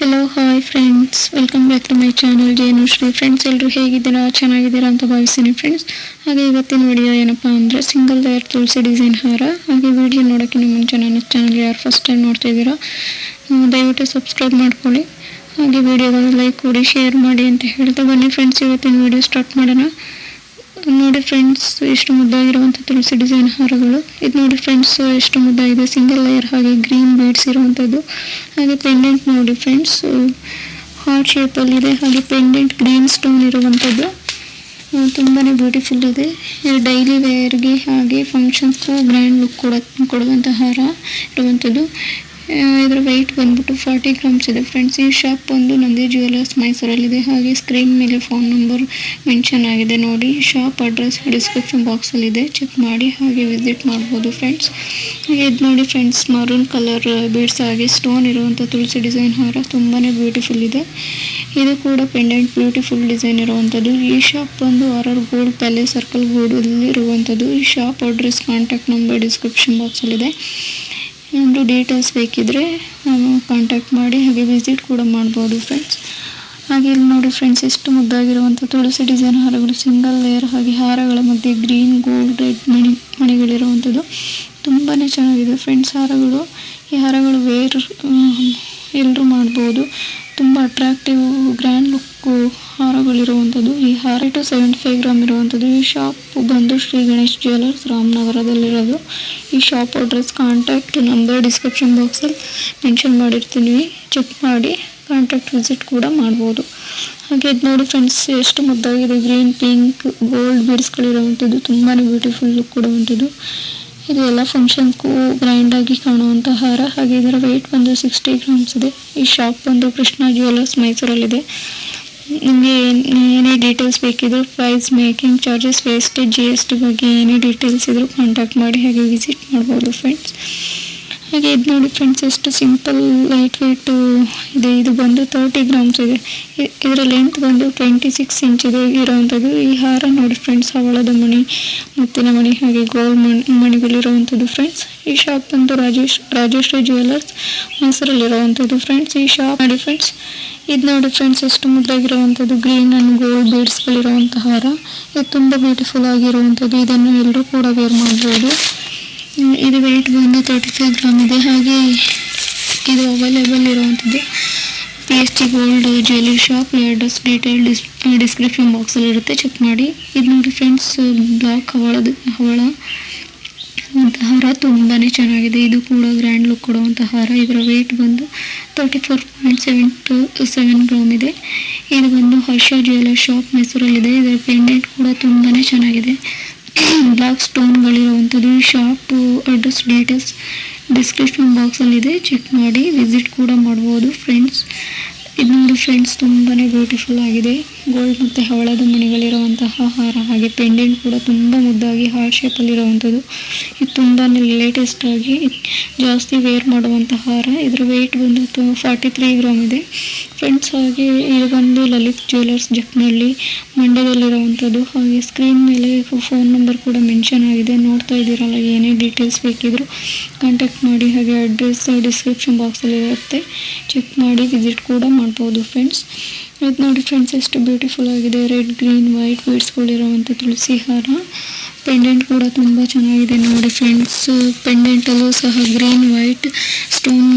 Hello hi friends, welcome back to my channel Jayanushree. Friends, ಎಲ್ಲರೂ ಹೇಗಿದ್ದೀರಾ? ಚೆನ್ನಾಗಿದ್ದೀರಾ ಅಂತ ಭಾವಿಸ್ತೀನಿ ಫ್ರೆಂಡ್ಸ್. ಹಾಗೆ ಇವತ್ತಿನ ವಿಡಿಯೋ ಏನಪ್ಪ ಅಂದರೆ ಸಿಂಗಲ್ ಲೇಯರ್ ತುಳಸಿ ಡಿಸೈನ್ ಹಾರ. ಹಾಗೆ ವಿಡಿಯೋ ನೋಡೋಕ್ಕಿಂತ ಮುಂಚೆ ನನ್ನ ಚಾನಲ್ ಯಾರು ಫಸ್ಟ್ ಟೈಮ್ ನೋಡ್ತಾ ಇದ್ದೀರಾ ದಯವಿಟ್ಟು ಸಬ್ಸ್ಕ್ರೈಬ್ ಮಾಡ್ಕೊಳ್ಳಿ. ಹಾಗೆ ವಿಡಿಯೋಗಳು ಲೈಕ್ ಕೊಡಿ, ಶೇರ್ ಮಾಡಿ ಅಂತ ಹೇಳ್ತಾ ಬನ್ನಿ ಫ್ರೆಂಡ್ಸ್, ಇವತ್ತಿನ ವಿಡಿಯೋ ಸ್ಟಾರ್ಟ್ ಮಾಡೋಣ. ನೋಡಿ ಫ್ರೆಂಡ್ಸ್, ಎಷ್ಟು ಮುದ್ದಾಗಿರುವಂಥ ತುಳಸಿ ಡಿಸೈನ್ ಹಾರಗಳು. ಇದು ನೋಡಿ ಫ್ರೆಂಡ್ಸ್, ಎಷ್ಟು ಮುದ್ದಾಗಿದೆ, ಸಿಂಗಲ್ ಲೇಯರ್, ಹಾಗೆ ಗ್ರೀನ್ ಬೀಡ್ಸ್ ಇರುವಂಥದ್ದು. ಹಾಗೆ ಪೆಂಡೆಂಟ್ ನೋಡಿ ಫ್ರೆಂಡ್ಸ್, ಹಾರ್ಟ್ ಶೇಪಲ್ಲಿದೆ. ಹಾಗೆ ಪೆಂಡೆಂಟ್ ಗ್ರೀನ್ ಸ್ಟೋನ್ ಇರುವಂಥದ್ದು ತುಂಬಾ ಬ್ಯೂಟಿಫುಲ್ ಇದೆ. ಡೈಲಿ ವೇರ್ಗೆ ಹಾಗೆ ಫಂಕ್ಷನ್ಸ್ಗೂ ಗ್ರ್ಯಾಂಡ್ ಲುಕ್ ಕೊಡುವಂಥ ಹಾರ ಇರುವಂಥದ್ದು. ಇದರ ವೆಯ್ಟ್ ಬಂದ್ಬಿಟ್ಟು 40 ಗ್ರಾಮ್ಸ್ ಇದೆ ಫ್ರೆಂಡ್ಸ್. ಈ ಶಾಪ್ ಬಂದು ನಂದಿ ಜ್ಯುವೆಲರ್ಸ್ ಮೈಸೂರಲ್ಲಿದೆ. ಹಾಗೆ ಸ್ಕ್ರೀನ್ ಮೇಲೆ ಫೋನ್ ನಂಬರ್ ಮೆನ್ಷನ್ ಆಗಿದೆ ನೋಡಿ. ಶಾಪ್ ಅಡ್ರೆಸ್ ಡಿಸ್ಕ್ರಿಪ್ಷನ್ ಬಾಕ್ಸಲ್ಲಿದೆ, ಚೆಕ್ ಮಾಡಿ ಹಾಗೆ ವಿಸಿಟ್ ಮಾಡ್ಬೋದು ಫ್ರೆಂಡ್ಸ್. ಹಾಗೆ ಇದು ನೋಡಿ ಫ್ರೆಂಡ್ಸ್, ಮರೂನ್ ಕಲರ್ ಬೀಡ್ಸ್ ಹಾಗೆ ಸ್ಟೋನ್ ಇರುವಂಥ ತುಳಸಿ ಡಿಸೈನ್ ಹಾರ ತುಂಬಾ ಬ್ಯೂಟಿಫುಲ್ ಇದೆ. ಇದು ಕೂಡ ಪೆಂಡೆಂಟ್ ಬ್ಯೂಟಿಫುಲ್ ಡಿಸೈನ್ ಇರುವಂಥದ್ದು. ಈ ಶಾಪ್ ಬಂದು RR ಗೋಲ್ಡ್ ಪ್ಯಾಲೇಸ್ ಸರ್ಕಲ್ ಗೋಲ್ಡಲ್ಲಿ ಇರುವಂಥದ್ದು. ಈ shop address, contact number description ಬಾಕ್ಸಲ್ಲಿದೆ. ಏನಾದರೂ ಡೀಟೇಲ್ಸ್ ಬೇಕಿದ್ದರೆ ಕಾಂಟ್ಯಾಕ್ಟ್ ಮಾಡಿ ಹಾಗೆ ವಿಸಿಟ್ ಕೂಡ ಮಾಡ್ಬೋದು ಫ್ರೆಂಡ್ಸ್. ಹಾಗೆ ಇಲ್ಲಿ ನೋಡಿ ಫ್ರೆಂಡ್ಸ್, ಎಷ್ಟು ಮುದ್ದಾಗಿರುವಂಥ ತುಳಸಿ ಡಿಸೈನ್ ಹಾರಗಳು, ಸಿಂಗಲ್ ಲೇಯರ್. ಹಾಗೆ ಹಾರಗಳ ಮಧ್ಯೆ ಗ್ರೀನ್, ಗೋಲ್ಡ್, ರೆಡ್ ಮಣಿಗಳಿರುವಂಥದ್ದು ತುಂಬಾ ಚೆನ್ನಾಗಿದೆ ಫ್ರೆಂಡ್ಸ್ ಹಾರಗಳು. ಈ ಹಾರಗಳು ವೇರ್ ಎಲ್ಲರೂ ಮಾಡ್ಬೋದು. ತುಂಬ ಅಟ್ರಾಕ್ಟಿವ್ ಗ್ರ್ಯಾಂಡ್ ಲುಕ್ಕು ಹಾರಗಳಿರುವಂಥದ್ದು. ಈ ಹಾರ 75 ಗ್ರಾಮ್ ಇರುವಂಥದ್ದು. ಈ ಶಾಪ್ ಬಂದು ಶ್ರೀ ಗಣೇಶ್ ಜ್ಯುವೆಲರ್ಸ್ ರಾಮನಗರದಲ್ಲಿರೋದು. ಈ shop address, contact number description ಬಾಕ್ಸಲ್ಲಿ ಮೆನ್ಷನ್ ಮಾಡಿರ್ತೀನಿ, ಚೆಕ್ ಮಾಡಿ ಕಾಂಟ್ಯಾಕ್ಟ್ ವಿಸಿಟ್ ಕೂಡ ಮಾಡ್ಬೋದು. ಹಾಗೆ ಇದು ನೋಡಿ ಫ್ರೆಂಡ್ಸ್, ಎಷ್ಟು ಮುದ್ದಾಗಿದೆ, ಗ್ರೀನ್, ಪಿಂಕ್, ಗೋಲ್ಡ್ ಬೀಡ್ಸ್ಗಳಿರುವಂಥದ್ದು ತುಂಬಾ ಬ್ಯೂಟಿಫುಲ್ ಲುಕ್ ಕೊಡುವಂಥದ್ದು. ಇದು ಎಲ್ಲ ಫಂಕ್ಷನ್ಗೂ ಗ್ರ್ಯಾಂಡಾಗಿ ಕಾಣುವಂಥ ಹಾರ. ಹಾಗೆ ಇದರ ವೆಯ್ಟ್ ಬಂದು 60 ಗ್ರಾಮ್ಸ್ ಇದೆ. ಈ ಶಾಪ್ ಬಂದು ಕೃಷ್ಣ ಜ್ಯುವೆಲರ್ಸ್ ಮೈಸೂರಲ್ಲಿದೆ. ನಿಮಗೆ ಏನೇ ಡೀಟೇಲ್ಸ್ ಬೇಕಿದ್ರು, price, making charges, wastage, GST ಬಗ್ಗೆ ಏನೇ ಡೀಟೇಲ್ಸ್ ಇದ್ದರೂ ಕಾಂಟ್ಯಾಕ್ಟ್ ಮಾಡಿ ಹಾಗೆ ವಿಸಿಟ್ ಮಾಡ್ಬೋದು ಫ್ರೆಂಡ್ಸ್. ಹಾಗೆ ಇದು ನೋಡಿ ಫ್ರೆಂಡ್ಸ್, ಎಷ್ಟು ಸಿಂಪಲ್ ಲೈಟ್ ವೆಯ್ಟ್ ಇದೆ. ಇದು ಬಂದು 30 ಗ್ರಾಮ್ಸ್ ಇದೆ. ಇದರ ಲೆಂತ್ ಬಂದು 26 ಇಂಚ್ ಇದೆ ಇರೋವಂಥದ್ದು. ಈ ಹಾರ ನೋಡಿ ಫ್ರೆಂಡ್ಸ್, ಹವಳದ ಮಣಿ, ಮುತ್ತಿನ ಮಣಿ ಹಾಗೆ ಗೋಲ್ಡ್ ಮಣಿಗಳಿರುವಂಥದ್ದು ಫ್ರೆಂಡ್ಸ್. ಈ ಶಾಪ್ ಬಂದು ರಾಜೇಶ್ವರಿ ಜ್ಯುವೆಲರ್ಸ್ ಮೈಸೂರಲ್ಲಿರುವಂಥದ್ದು ಫ್ರೆಂಡ್ಸ್. ಈ ಶಾಪ್ ನೋಡಿ ಫ್ರೆಂಡ್ಸ್, ಇದು ನೋಡಿ ಫ್ರೆಂಡ್ಸ್, ಎಷ್ಟು ಮುದ್ದಾಗಿರುವಂಥದ್ದು ಗ್ರೀನ್ ಆ್ಯಂಡ್ ಗೋಲ್ಡ್ ಬೀಡ್ಸ್ಗಳಿರುವಂಥ ಹಾರ. ಇದು ತುಂಬ ಬ್ಯೂಟಿಫುಲ್ ಆಗಿರುವಂಥದ್ದು. ಇದನ್ನು ಎಲ್ಲರೂ ಕೂಡ ವೇರ್ ಮಾಡ್ಬೋದು. ಇದು ವೆಯ್ಟ್ ಬಂದು 35 ಗ್ರಾಮ್ ಇದೆ. ಹಾಗೆ ಇದು ಅವೈಲೇಬಲ್ ಇರುವಂಥದ್ದು PSG gold jewellery shop. Address detail description ಬಾಕ್ಸಲ್ಲಿ ಇರುತ್ತೆ, ಚೆಕ್ ಮಾಡಿ. ಇದು ನೋಡಿ ಫ್ರೆಂಡ್ಸ್, ಬ್ಲಾಕ್ ಹವಳ ಹಾರ ತುಂಬಾ ಚೆನ್ನಾಗಿದೆ. ಇದು ಕೂಡ ಗ್ರ್ಯಾಂಡ್ ಲುಕ್ ಕೊಡುವಂಥ ಹಾರ. ಇದರ ವೆಯ್ಟ್ ಬಂದು 34.77 ಗ್ರಾಮ್ ಇದೆ. ಇದು ಬಂದು ಹರ್ಷ ಜ್ಯುವೆಲರ್ ಶಾಪ್ ಮೈಸೂರಲ್ಲಿದೆ. ಇದರ ಪೆಂಡೆಂಟ್ ಕೂಡ ತುಂಬಾ ಚೆನ್ನಾಗಿದೆ, ಬ್ಲಾಕ್ ಸ್ಟೋನ್ಗಳಿರುವಂಥದ್ದು. ಈ ಶಾಪ್ ಅಡ್ರೆಸ್ ಡೀಟೇಲ್ಸ್ ಡಿಸ್ಕ್ರಿಪ್ಷನ್ ಬಾಕ್ಸಲ್ಲಿದೆ, ಚೆಕ್ ಮಾಡಿ ವಿಸಿಟ್ ಕೂಡ ಮಾಡ್ಬೋದು ಫ್ರೆಂಡ್ಸ್. ಇದು ನೋಡಿ ಫ್ರೆಂಡ್ಸ್, ತುಂಬಾ ಬ್ಯೂಟಿಫುಲ್ ಆಗಿದೆ. ಗೋಲ್ಡ್ ಮತ್ತು ಹವಳದ ಮಣಿಗಳಿರುವಂತಹ ಹಾರ. ಹಾಗೆ ಪೆಂಡೆಂಟ್ ಕೂಡ ತುಂಬ ಮುದ್ದಾಗಿ ಹಾರ್ಟ್ ಶೇಪಲ್ಲಿರುವಂಥದ್ದು. ಇದು ತುಂಬಾ ಲೇಟೆಸ್ಟ್ ಆಗಿ ಜಾಸ್ತಿ ವೇರ್ ಮಾಡುವಂಥ ಹಾರ. ಇದರ ವೆಯ್ಟ್ ಬಂದು 43 ಗ್ರಾಮ್ ಇದೆ ಫ್ರೆಂಡ್ಸ್. ಹಾಗೆ ಇದು ಬಂದು ಲಲಿತ್ ಜ್ಯುವೆಲರ್ಸ್ ಜಕ್ನಳ್ಳಿ ಮಂಡ್ಯದಲ್ಲಿರುವಂಥದ್ದು. ಹಾಗೆ ಸ್ಕ್ರೀನ್ ಮೇಲೆ ಫೋನ್ ನಂಬರ್ ಕೂಡ ಮೆನ್ಷನ್ ಆಗಿದೆ, ನೋಡ್ತಾ ಇದ್ದೀರಲ್ಲ. ಏನೇ ಡೀಟೇಲ್ಸ್ ಬೇಕಿದ್ರು ಕಾಂಟ್ಯಾಕ್ಟ್ ಮಾಡಿ. ಹಾಗೆ ಅಡ್ರೆಸ್ ಡಿಸ್ಕ್ರಿಪ್ಷನ್ ಬಾಕ್ಸಲ್ಲಿ ಇರುತ್ತೆ, ಚೆಕ್ ಮಾಡಿ ವಿಸಿಟ್ ಕೂಡ ಮಾಡ್ಬೋದು ಫ್ರೆಂಡ್ಸ್. ಇದು ನೋಡಿ ಫ್ರೆಂಡ್ಸ್, ಎಷ್ಟು ಬ್ಯೂಟಿಫುಲ್ ಆಗಿದೆ. ರೆಡ್, ಗ್ರೀನ್, ವೈಟ್ ಬೀಡ್ಸ್ಗಳಿರುವಂಥ ತುಳಸಿ ಹಾರ. ಪೆಂಡೆಂಟ್ ಕೂಡ ತುಂಬ ಚೆನ್ನಾಗಿದೆ ನೋಡಿ ಫ್ರೆಂಡ್ಸ್. ಪೆಂಡೆಂಟಲ್ಲೂ ಸಹ ಗ್ರೀನ್, ವೈಟ್ ಸ್ಟೋನ್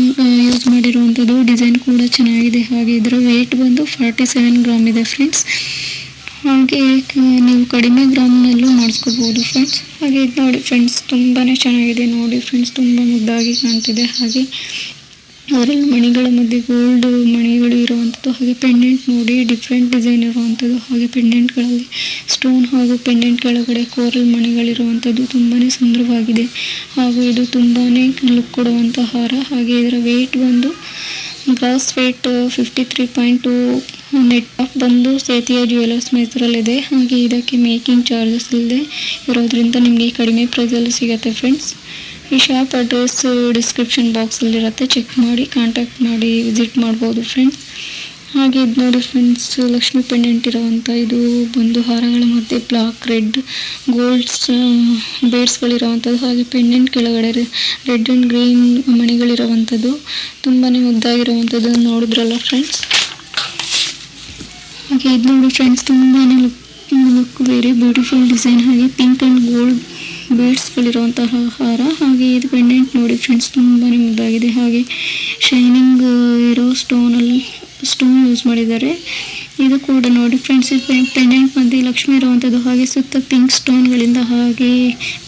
ಯೂಸ್ ಮಾಡಿರುವಂಥದ್ದು. ಡಿಸೈನ್ ಕೂಡ ಚೆನ್ನಾಗಿದೆ. ಹಾಗೆ ಇದರ ವೆಯ್ಟ್ ಬಂದು 47 ಗ್ರಾಮ್ ಇದೆ ಫ್ರೆಂಡ್ಸ್. ಹಾಗೆ ನೀವು ಕಡಿಮೆ ಗ್ರಾಮ್ನಲ್ಲೂ ಮಾಡಿಸ್ಕೋಬೋದು ಫ್ರೆಂಡ್ಸ್. ಹಾಗೆ ಇದು ನೋಡಿ ಫ್ರೆಂಡ್ಸ್, ತುಂಬಾ ಚೆನ್ನಾಗಿದೆ ನೋಡಿ ಫ್ರೆಂಡ್ಸ್, ತುಂಬ ಮುದ್ದಾಗಿ ಕಾಣ್ತಿದೆ. ಹಾಗೆ ಅದರಲ್ಲಿ ಮಣಿಗಳ ಮಧ್ಯೆ ಗೋಲ್ಡ್ ಮಣಿಗಳು ಇರುವಂಥದ್ದು. ಹಾಗೆ ಪೆಂಡೆಂಟ್ ನೋಡಿ, ಡಿಫ್ರೆಂಟ್ ಡಿಸೈನ್ ಇರುವಂಥದ್ದು. ಹಾಗೆ ಪೆಂಡೆಂಟ್ಗಳಲ್ಲಿ ಸ್ಟೋನ್ ಹಾಗೂ ಪೆಂಡೆಂಟ್ ಕೆಳಗಡೆ ಕೋರಲ್ ಮಣಿಗಳಿರುವಂಥದ್ದು ತುಂಬಾ ಸುಂದರವಾಗಿದೆ. ಹಾಗೂ ಇದು ತುಂಬಾ ಲುಕ್ ಕೊಡುವಂಥ ಹಾರ. ಹಾಗೆ ಇದರ ವೆಯ್ಟ್ ಬಂದು ಗ್ರಾಸ್ ವೆಯ್ಟ್ 53.2. ನೆಟ್ ಆಫ್ ಬಂದು ಸೇತಿಯ ಜ್ಯುವೆಲರ್ಸ್ ಮೈಸೂರಲ್ಲಿದೆ. ಹಾಗೆ ಇದಕ್ಕೆ ಮೇಕಿಂಗ್ ಚಾರ್ಜಸ್ ಇಲ್ಲದೆ ಇರೋದ್ರಿಂದ ನಿಮಗೆ ಕಡಿಮೆ ಪ್ರೈಸಲ್ಲಿ ಸಿಗುತ್ತೆ ಫ್ರೆಂಡ್ಸ್. ಈ ಶಾಪ್ ಅಡ್ರೆಸ್ ಡಿಸ್ಕ್ರಿಪ್ಷನ್ ಬಾಕ್ಸಲ್ಲಿರುತ್ತೆ, ಚೆಕ್ ಮಾಡಿ ಕಾಂಟ್ಯಾಕ್ಟ್ ಮಾಡಿ ವಿಸಿಟ್ ಮಾಡ್ಬೋದು ಫ್ರೆಂಡ್ಸ್. ಹಾಗೆ ಇದು ನೋಡಿ ಫ್ರೆಂಡ್ಸ್, ಲಕ್ಷ್ಮಿ ಪೆಂಡೆಂಟ್ ಇರೋವಂಥ ಇದು ಬಂದು ಹಾರಗಳ ಮಧ್ಯೆ ಬ್ಲಾಕ್ ರೆಡ್ ಗೋಲ್ಡ್ಸ್ ಬೇಡ್ಸ್ಗಳಿರೋವಂಥದ್ದು. ಹಾಗೆ ಪೆಂಡೆಂಟ್ ಕೆಳಗಡೆ ರೆಡ್ ಆ್ಯಂಡ್ ಗ್ರೀನ್ ಮಣಿಗಳಿರೋವಂಥದ್ದು. ತುಂಬಾ ಮುದ್ದಾಗಿರೋವಂಥದ್ದು ನೋಡಿದ್ರಲ್ಲ ಫ್ರೆಂಡ್ಸ್. ಹಾಗೆ ಇದು ನೋಡಿ ಫ್ರೆಂಡ್ಸ್, ತುಂಬಾ ಲುಕ್ ವೆರಿ ಬ್ಯೂಟಿಫುಲ್ ಡಿಸೈನ್. ಹಾಗೆ ಪಿಂಕ್ ಆ್ಯಂಡ್ ಗೋಲ್ಡ್ ಬೀಡ್ಸ್ಗಳಿರುವಂತಹ ಹಾರ. ಹಾಗೆ ಇದು ಪೆಂಡೆಂಟ್ ನೋಡಿ ಫ್ರೆಂಡ್ಸ್, ತುಂಬಾ ಮುದ್ದಾಗಿದೆ. ಹಾಗೆ ಶೈನಿಂಗ್ ಇರೋ ಸ್ಟೋನ್ ಯೂಸ್ ಮಾಡಿದ್ದಾರೆ. ಇದು ಕೂಡ ನೋಡಿ ಫ್ರೆಂಡ್ಸ್, ಪೆಂಡೆಂಟ್ ಮಧ್ಯೆ ಲಕ್ಷ್ಮಿ ಇರುವಂಥದ್ದು. ಹಾಗೆ ಸುತ್ತ ಪಿಂಕ್ ಸ್ಟೋನ್ಗಳಿಂದ ಹಾಗೆ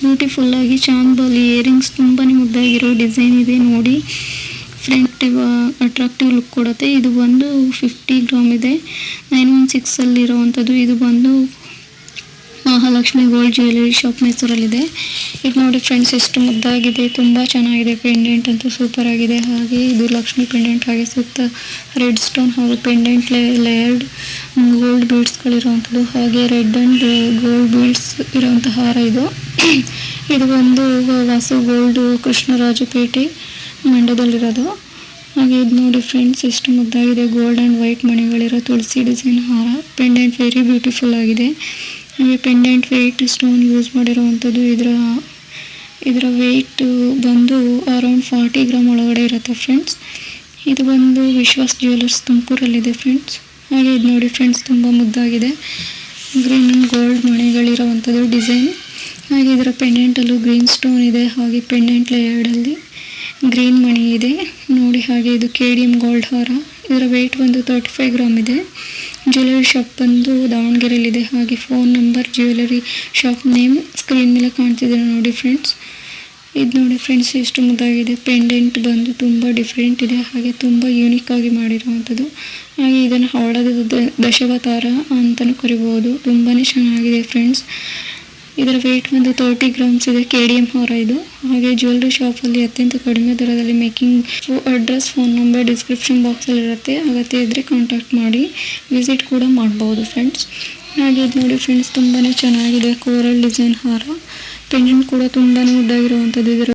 ಬ್ಯೂಟಿಫುಲ್ಲಾಗಿ ಚಾಂದ್ಬಾಲಿ ಇಯರಿಂಗ್ಸ್ ತುಂಬಾ ಮುದ್ದಾಗಿರೋ ಡಿಸೈನ್ ಇದೆ ನೋಡಿ. ಅಟ್ರಾಕ್ಟಿವ್ ಲುಕ್ ಕೊಡುತ್ತೆ. ಇದು ಬಂದು 50 ಗ್ರಾಮ್ ಇದೆ, 916 ಇರೋವಂಥದ್ದು. ಇದು ಬಂದು ಮಹಾಲಕ್ಷ್ಮಿ ಗೋಲ್ಡ್ ಜ್ಯುವೆಲರಿ ಶಾಪ್ ಮೈಸೂರಲ್ಲಿದೆ. ಇದು ನೋಡಿ ಫ್ರೆಂಡ್ಸ್, ಎಷ್ಟು ಮುದ್ದಾಗಿದೆ, ತುಂಬ ಚೆನ್ನಾಗಿದೆ. ಪೆಂಡೆಂಟ್ ಅಂತೂ ಸೂಪರ್ ಆಗಿದೆ. ಹಾಗೆ ಇದು ಲಕ್ಷ್ಮಿ ಪೆಂಡೆಂಟ್. ಹಾಗೆ ಸುತ್ತ ರೆಡ್ ಸ್ಟೋನ್ ಹಾಗೂ ಪೆಂಡೆಂಟ್ ಲೇಯರ್ಡ್ ಗೋಲ್ಡ್ ಬೀಡ್ಸ್ಗಳಿರುವಂಥದ್ದು. ಹಾಗೆ ರೆಡ್ ಆ್ಯಂಡ್ ಗೋಲ್ಡ್ ಬೀಡ್ಸ್ ಇರೋವಂಥ ಹಾರ ಇದು. ಇದು ಒಂದು ವಾಸು ಗೋಲ್ಡ್ ಕೃಷ್ಣರಾಜಪೇಟೆ ಮಂಡ್ಯದಲ್ಲಿರೋದು. ಹಾಗೆ ಇದು ನೋಡಿ ಫ್ರೆಂಡ್ಸ್, ಎಷ್ಟು ಮುದ್ದಾಗಿದೆ. ಗೋಲ್ಡ್ ಆ್ಯಂಡ್ ವೈಟ್ ಮಣಿಗಳಿರೋ ತುಳಸಿ ಡಿಸೈನ್ ಹಾರ. ಪೆಂಡೆಂಟ್ ವೆರಿ ಬ್ಯೂಟಿಫುಲ್ ಆಗಿದೆ. ಹಾಗೆ ಪೆಂಡೆಂಟ್ ವೆಯ್ಟ್ ಸ್ಟೋನ್ ಯೂಸ್ ಮಾಡಿರೋವಂಥದ್ದು. ಇದರ ವೆಯ್ಟ್ ಬಂದು ಅರೌಂಡ್ 40 ಗ್ರಾಮ್ ಒಳಗಡೆ ಇರುತ್ತೆ ಫ್ರೆಂಡ್ಸ್. ಇದು ಬಂದು ವಿಶ್ವಾಸ್ ಜ್ಯುವೆಲರ್ಸ್ ತುಮಕೂರಲ್ಲಿದೆ ಫ್ರೆಂಡ್ಸ್. ಹಾಗೆ ಇದು ನೋಡಿ ಫ್ರೆಂಡ್ಸ್, ತುಂಬ ಮುದ್ದಾಗಿದೆ. ಗ್ರೀನ್ ಆ್ಯಂಡ್ ಗೋಲ್ಡ್ ಮಣಿಗಳಿರೋವಂಥದ್ದು ಡಿಸೈನ್. ಹಾಗೆ ಇದರ ಪೆಂಡೆಂಟಲ್ಲೂ ಗ್ರೀನ್ ಸ್ಟೋನ್ ಇದೆ. ಹಾಗೆ ಪೆಂಡೆಂಟ್ ಲೇಯರ್ಡಲ್ಲಿ ಗ್ರೀನ್ ಮಣಿ ಇದೆ ನೋಡಿ. ಹಾಗೆ ಇದು KDM ಗೋಲ್ಡ್ ಹಾರ. ಇದರ ವೆಯ್ಟ್ ಬಂದು 35 ಗ್ರಾಮ್ ಇದೆ. ಜ್ಯುವೆಲರಿ ಶಾಪ್ ಬಂದು ದಾವಣಗೆರೆಯಲ್ಲಿದೆ. ಹಾಗೆ phone number, jewellery shop name screen ಮೇಲೆ ಕಾಣ್ತಿದೆ ನೋಡಿ ಫ್ರೆಂಡ್ಸ್. ಇದು ನೋಡಿ ಫ್ರೆಂಡ್ಸ್, ಎಷ್ಟು ಮುದ್ದಾಗಿದೆ. ಪೆಂಡೆಂಟ್ ಬಂದು ತುಂಬ ಡಿಫ್ರೆಂಟ್ ಇದೆ. ಹಾಗೆ ತುಂಬ ಯೂನಿಕ್ ಆಗಿ ಮಾಡಿರುವಂಥದ್ದು. ಹಾಗೆ ಇದನ್ನು ಹವಳದ ದಶಾವತಾರ ಅಂತಲೂ ಕರಿಬೋದು. ತುಂಬಾ ಚೆನ್ನಾಗಿದೆ ಫ್ರೆಂಡ್ಸ್. ಇದರ ವೆಯ್ಟ್ ಬಂದು 30 ಗ್ರಾಮ್ಸ್ ಇದೆ. KDM ಹಾರ ಇದು. ಹಾಗೆ ಜ್ಯುವೆಲರಿ ಶಾಪಲ್ಲಿ ಅತ್ಯಂತ ಕಡಿಮೆ ದರದಲ್ಲಿ making. Address, phone number description ಬಾಕ್ಸಲ್ಲಿರುತ್ತೆ. ಅಗತ್ಯ ಇದ್ದರೆ ಕಾಂಟ್ಯಾಕ್ಟ್ ಮಾಡಿ ವಿಸಿಟ್ ಕೂಡ ಮಾಡ್ಬೋದು ಫ್ರೆಂಡ್ಸ್. ಹಾಗೆ ಇದು ನೋಡಿ ಫ್ರೆಂಡ್ಸ್, ತುಂಬಾ ಚೆನ್ನಾಗಿದೆ. ಕೋರಲ್ ಡಿಸೈನ್ ಹಾರ. ಪೆಂಡೆಂಟ್ ಕೂಡ ತುಂಬಾ ಉದ್ದಾಗಿರುವಂಥದ್ದು. ಇದರ